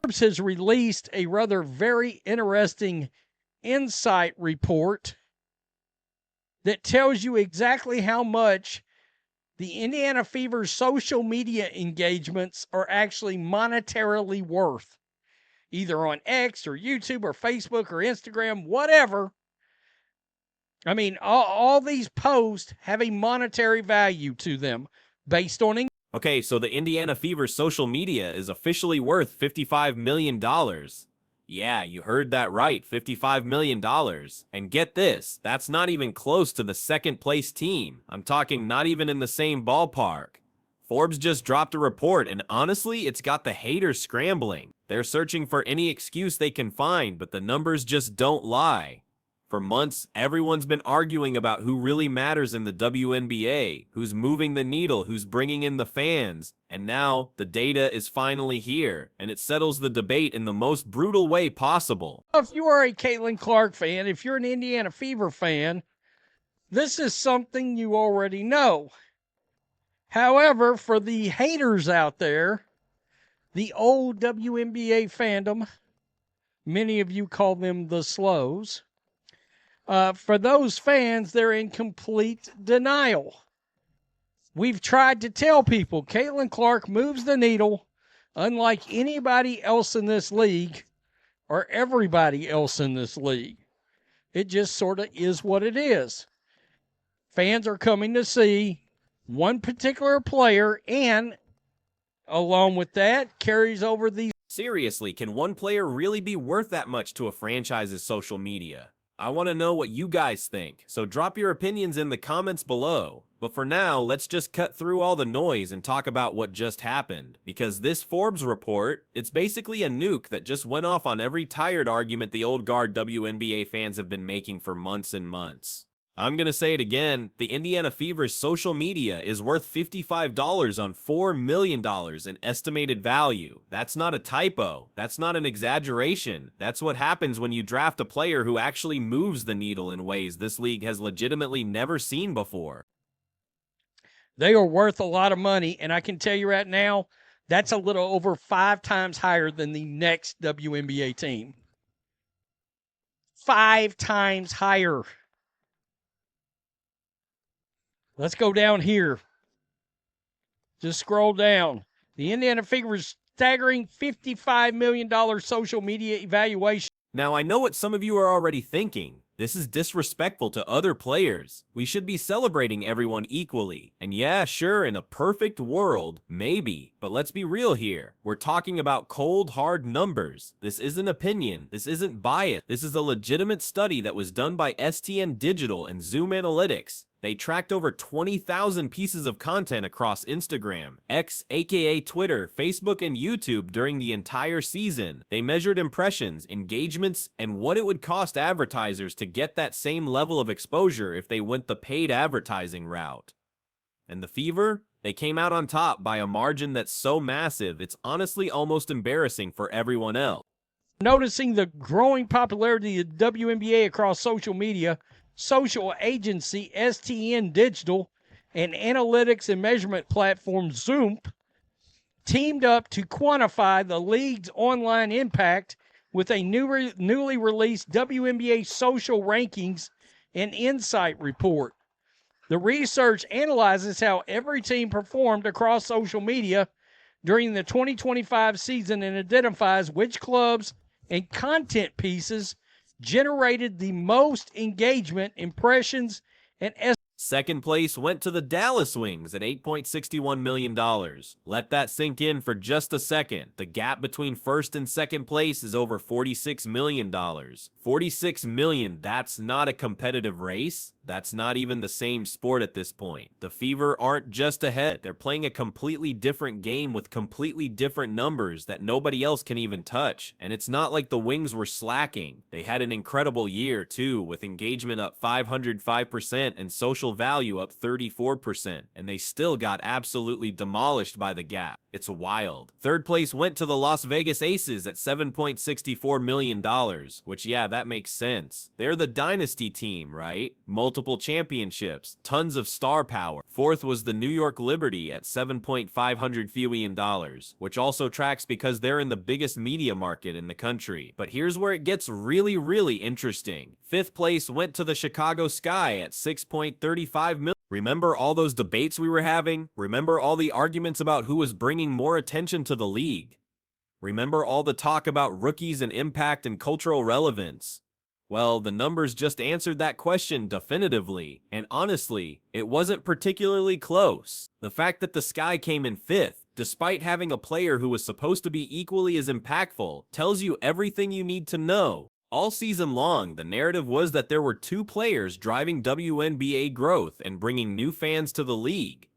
Forbes has released a rather very interesting insight report that tells you exactly how much the Indiana Fever's social media engagements are actually monetarily worth, either on X or YouTube or Facebook or Instagram, whatever. I mean, all these posts have a monetary value to them based on. Okay, so the Indiana Fever's social media is officially worth $55 million. Yeah, you heard that right, $55 million. And get this, that's not even close to the second place team. I'm talking not even in the same ballpark. Forbes just dropped a report, and honestly, it's got the haters scrambling. They're searching for any excuse they can find, but the numbers just don't lie. For months, everyone's been arguing about who really matters in the WNBA, who's moving the needle, who's bringing in the fans, and now the data is finally here, and it settles the debate in the most brutal way possible. If you are a Caitlin Clark fan, if you're an Indiana Fever fan, this is something you already know. However, for the haters out there, the old WNBA fandom, many of you call them the slows, for those fans, they're in complete denial. We've tried to tell people Caitlin Clark moves the needle unlike anybody else in this league or everybody else in this league. It just sort of is what it is. Fans are coming to see one particular player, and along with that, carries over these. Seriously, can one player really be worth that much to a franchise's social media? I want to know what you guys think, so drop your opinions in the comments below. But for now, let's just cut through all the noise and talk about what just happened. Because this Forbes report, it's basically a nuke that just went off on every tired argument the old guard WNBA fans have been making for months and months. I'm gonna say it again, the Indiana Fever's social media is worth $55 on $4 million in estimated value. That's not a typo. That's not an exaggeration. That's what happens when you draft a player who actually moves the needle in ways this league has legitimately never seen before. They are worth a lot of money, and I can tell you right now, that's a little over 5 times higher than the next WNBA team. 5 times higher. Let's go down here. Just scroll down. The Indiana Fever's staggering $55 million social media evaluation. Now, I know what some of you are already thinking. This is disrespectful to other players. We should be celebrating everyone equally. And yeah, sure, in a perfect world, maybe. But let's be real here. We're talking about cold, hard numbers. This isn't opinion. This isn't bias. This is a legitimate study that was done by STN Digital and Zoom Analytics. They tracked over 20,000 pieces of content across Instagram, X, aka Twitter, Facebook, and YouTube during the entire season. They measured impressions, engagements, and what it would cost advertisers to get that same level of exposure if they went the paid advertising route. And the Fever? They came out on top by a margin that's so massive, it's honestly almost embarrassing for everyone else. Noticing the growing popularity of WNBA across social media, social agency STN Digital and analytics and measurement platform Zoom teamed up to quantify the league's online impact with a newly released WNBA social rankings and insight report. The research analyzes how every team performed across social media during the 2025 season and identifies which clubs and content pieces generated the most engagement, impressions, and Second place went to the Dallas Wings at $8.61 million. Let that sink in for just a second. The gap between first and second place is over $46 million. $46 million, that's not a competitive race. That's not even the same sport at this point. The Fever aren't just ahead. They're playing a completely different game with completely different numbers that nobody else can even touch. And it's not like the Wings were slacking. They had an incredible year too, with engagement up 505% and social value up 34%. And they still got absolutely demolished by the gap. It's wild. Third place went to the Las Vegas Aces at $7.64 million, which yeah, that makes sense. They're the dynasty team, right? Multiple multiple championships, tons of star power. Fourth was the New York Liberty at $7.5 billion, which also tracks because they're in the biggest media market in the country. But here's where it gets really interesting. Fifth place went to the Chicago Sky at $6.35 million. Remember all those debates we were having? Remember all the arguments about who was bringing more attention to the league? Remember all the talk about rookies and impact and cultural relevance? Well, the numbers just answered that question definitively, and honestly, it wasn't particularly close. The fact that the Sky came in fifth, despite having a player who was supposed to be equally as impactful, tells you everything you need to know. All season long, the narrative was that there were two players driving WNBA growth and bringing new fans to the league.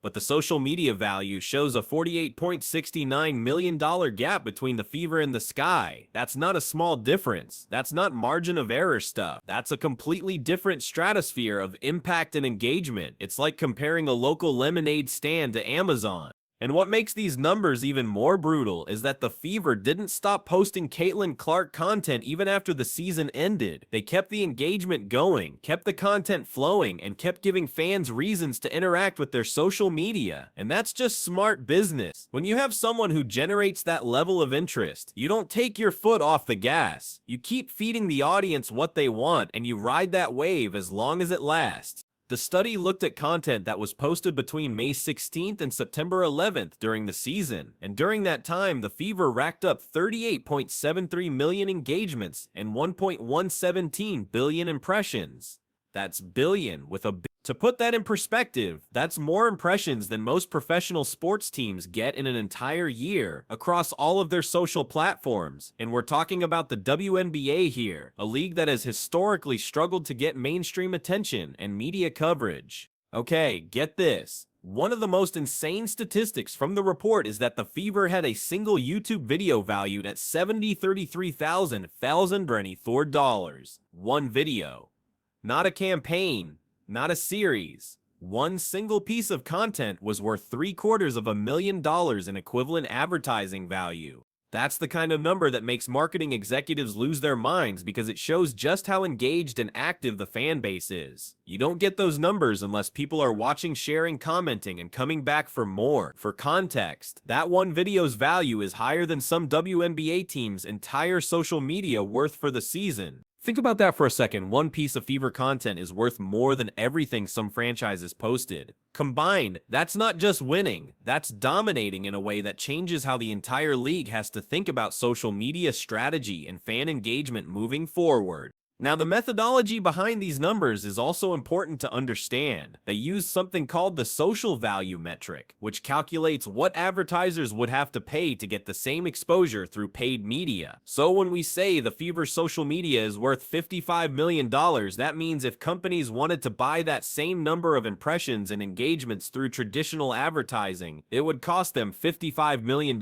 But the social media value shows a $48.69 million gap between the Fever and the Sky. That's not a small difference. That's not margin of error stuff. That's a completely different stratosphere of impact and engagement. It's like comparing a local lemonade stand to Amazon. And what makes these numbers even more brutal is that the Fever didn't stop posting Caitlin Clark content even after the season ended. They kept the engagement going, kept the content flowing, and kept giving fans reasons to interact with their social media. And that's just smart business. When you have someone who generates that level of interest, you don't take your foot off the gas. You keep feeding the audience what they want, and you ride that wave as long as it lasts. The study looked at content that was posted between May 16th and September 11th during the season, and during that time, the Fever racked up 38.73 million engagements and 1.117 billion impressions. That's billion with a B. To put that in perspective, that's more impressions than most professional sports teams get in an entire year across all of their social platforms. And we're talking about the WNBA here, a league that has historically struggled to get mainstream attention and media coverage. Okay, get this. One of the most insane statistics from the report is that the Fever had a single YouTube video valued at $73,000 One video. Not a campaign. Not a series. One single piece of content was worth $750,000 in equivalent advertising value. That's the kind of number that makes marketing executives lose their minds because it shows just how engaged and active the fan base is. You don't get those numbers unless people are watching, sharing, commenting, and coming back for more. For context, that one video's value is higher than some WNBA team's entire social media worth for the season. Think about that for a second. One piece of Fever content is worth more than everything some franchises posted. Combined, that's not just winning, that's dominating in a way that changes how the entire league has to think about social media strategy and fan engagement moving forward. Now, the methodology behind these numbers is also important to understand. They use something called the social value metric, which calculates what advertisers would have to pay to get the same exposure through paid media. So when we say the Fever social media is worth $55 million, that means if companies wanted to buy that same number of impressions and engagements through traditional advertising, it would cost them $55 million.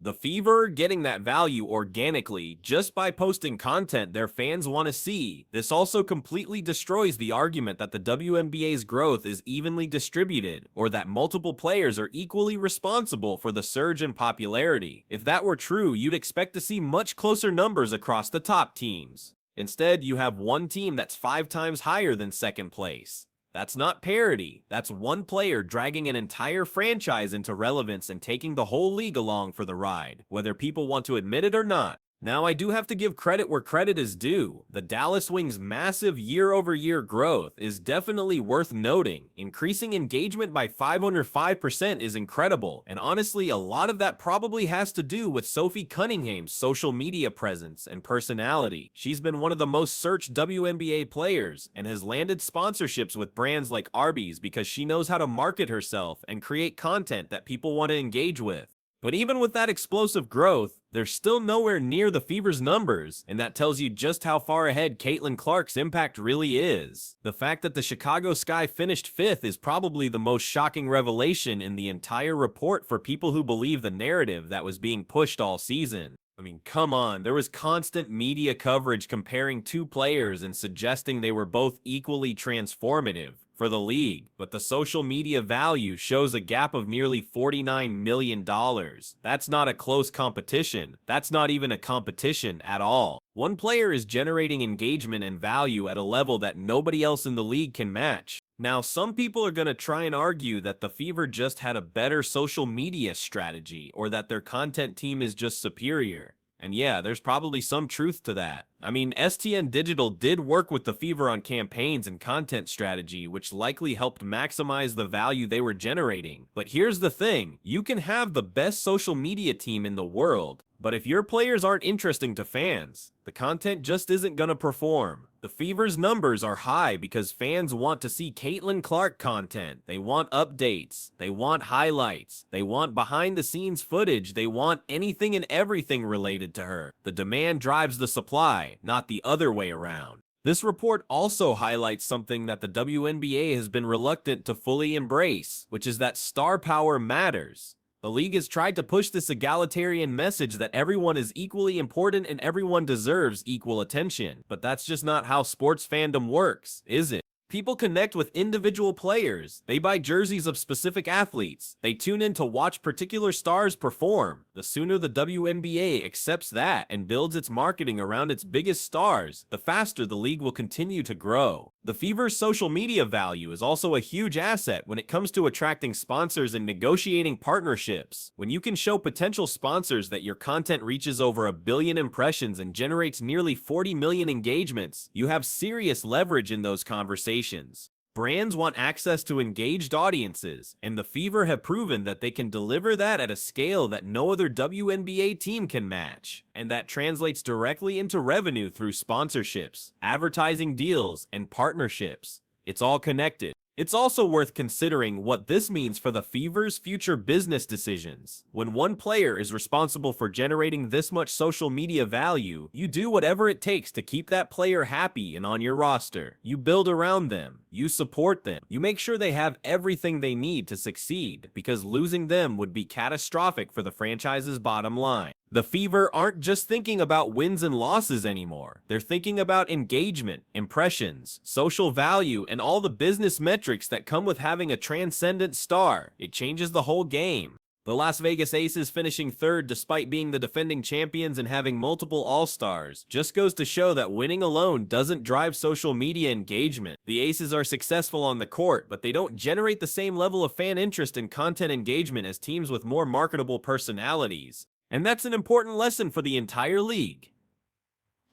The Fever getting that value organically just by posting content their fans want to see. This also completely destroys the argument that the WNBA's growth is evenly distributed or that multiple players are equally responsible for the surge in popularity. If that were true, you'd expect to see much closer numbers across the top teams. Instead, you have one team that's 5 times higher than second place. That's not parity. That's one player dragging an entire franchise into relevance and taking the whole league along for the ride, whether people want to admit it or not. Now, I do have to give credit where credit is due. The Dallas Wings' massive year-over-year growth is definitely worth noting. Increasing engagement by 505% is incredible, and honestly, a lot of that probably has to do with Sophie Cunningham's social media presence and personality. She's been one of the most searched WNBA players and has landed sponsorships with brands like Arby's because she knows how to market herself and create content that people want to engage with. But even with that explosive growth, they're still nowhere near the Fever's numbers, and that tells you just how far ahead Caitlin Clark's impact really is. The fact that the Chicago Sky finished 5th is probably the most shocking revelation in the entire report for people who believe the narrative that was being pushed all season. I mean, come on, there was constant media coverage comparing two players and suggesting they were both equally transformative. for the league, but the social media value shows a gap of nearly $49 million. That's not a close competition. That's not even a competition at all. One player is generating engagement and value at a level that nobody else in the league can match. Now, some people are going to try and argue that the Fever just had a better social media strategy or that their content team is just superior. And yeah, there's probably some truth to that. I mean, STN Digital did work with the Fever on campaigns and content strategy, which likely helped maximize the value they were generating. But here's the thing, you can have the best social media team in the world, but if your players aren't interesting to fans, the content just isn't gonna perform. The Fever's numbers are high because fans want to see Caitlin Clark content. They want updates. They want highlights. They want behind-the-scenes footage. They want anything and everything related to her. The demand drives the supply, not the other way around. This report also highlights something that the WNBA has been reluctant to fully embrace, which is that star power matters. The league has tried to push this egalitarian message that everyone is equally important and everyone deserves equal attention. But that's just not how sports fandom works, is it? People connect with individual players. They buy jerseys of specific athletes. They tune in to watch particular stars perform. The sooner the WNBA accepts that and builds its marketing around its biggest stars, the faster the league will continue to grow. The Fever's social media value is also a huge asset when it comes to attracting sponsors and negotiating partnerships. When you can show potential sponsors that your content reaches over 1 billion impressions and generates nearly 40 million engagements, you have serious leverage in those conversations. Brands want access to engaged audiences, and the Fever have proven that they can deliver that at a scale that no other WNBA team can match. And that translates directly into revenue through sponsorships, advertising deals, and partnerships. It's all connected. It's also worth considering what this means for the Fever's future business decisions. When one player is responsible for generating this much social media value, you do whatever it takes to keep that player happy and on your roster. You build around them. You support them. You make sure they have everything they need to succeed, because losing them would be catastrophic for the franchise's bottom line. The Fever aren't just thinking about wins and losses anymore. They're thinking about engagement, impressions, social value, and all the business metrics that come with having a transcendent star. It changes the whole game. The Las Vegas Aces finishing third despite being the defending champions and having multiple All-Stars just goes to show that winning alone doesn't drive social media engagement. The Aces are successful on the court, but they don't generate the same level of fan interest and content engagement as teams with more marketable personalities. And that's an important lesson for the entire league.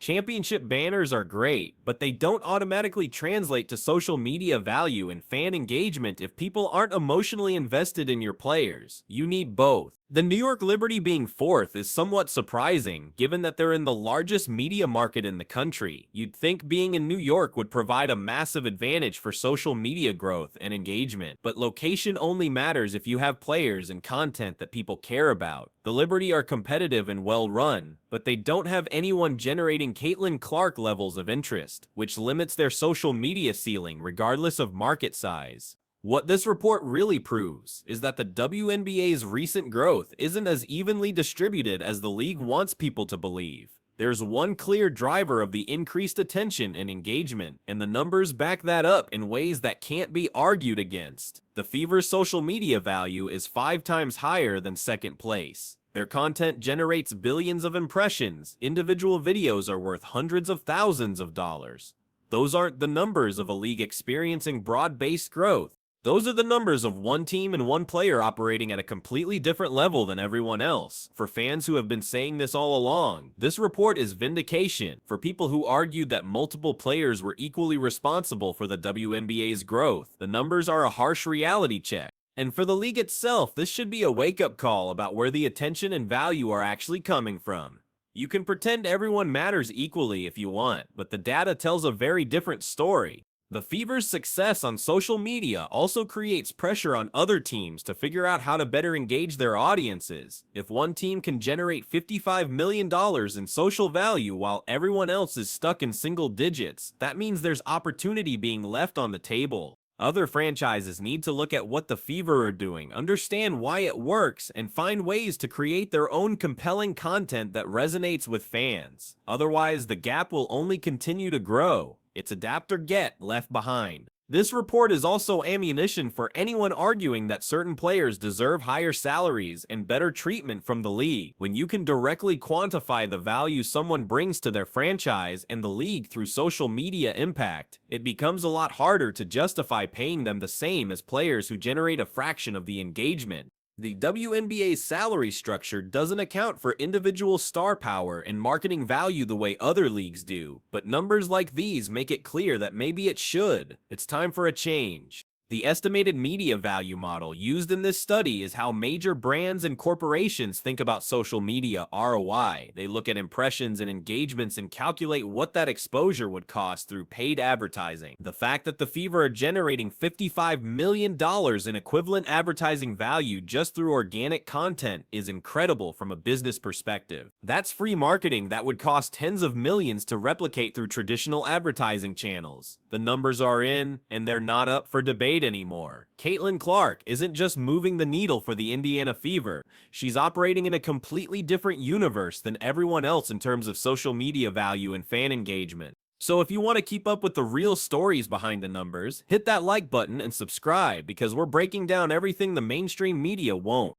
Championship banners are great, but they don't automatically translate to social media value and fan engagement if people aren't emotionally invested in your players. You need both. The New York Liberty being fourth is somewhat surprising, given that they're in the largest media market in the country. You'd think being in New York would provide a massive advantage for social media growth and engagement, but location only matters if you have players and content that people care about. The Liberty are competitive and well-run, but they don't have anyone generating Caitlin Clark levels of interest, which limits their social media ceiling regardless of market size. What this report really proves is that the WNBA's recent growth isn't as evenly distributed as the league wants people to believe. There's one clear driver of the increased attention and engagement, and the numbers back that up in ways that can't be argued against. The Fever's social media value is 5 times higher than second place. Their content generates billions of impressions. Individual videos are worth hundreds of thousands of dollars. Those aren't the numbers of a league experiencing broad-based growth. Those are the numbers of one team and one player operating at a completely different level than everyone else. For fans who have been saying this all along, this report is vindication. For people who argued that multiple players were equally responsible for the WNBA's growth, the numbers are a harsh reality check. And for the league itself, this should be a wake-up call about where the attention and value are actually coming from. You can pretend everyone matters equally if you want, but the data tells a very different story. The Fever's success on social media also creates pressure on other teams to figure out how to better engage their audiences. If one team can generate $55 million in social value while everyone else is stuck in single digits, that means there's opportunity being left on the table. Other franchises need to look at what the Fever are doing, understand why it works, and find ways to create their own compelling content that resonates with fans. Otherwise, the gap will only continue to grow. It's adapt or get left behind. This report is also ammunition for anyone arguing that certain players deserve higher salaries and better treatment from the league. When you can directly quantify the value someone brings to their franchise and the league through social media impact, it becomes a lot harder to justify paying them the same as players who generate a fraction of the engagement. The WNBA's salary structure doesn't account for individual star power and marketing value the way other leagues do, but numbers like these make it clear that maybe it should. It's time for a change. The estimated media value model used in this study is how major brands and corporations think about social media ROI. They look at impressions and engagements and calculate what that exposure would cost through paid advertising. The fact that the Fever are generating $55 million in equivalent advertising value just through organic content is incredible from a business perspective. That's free marketing that would cost tens of millions to replicate through traditional advertising channels. The numbers are in, and they're not up for debate anymore. Caitlin Clark isn't just moving the needle for the Indiana Fever, she's operating in a completely different universe than everyone else in terms of social media value and fan engagement. So if you want to keep up with the real stories behind the numbers, hit that like button and subscribe because we're breaking down everything the mainstream media won't.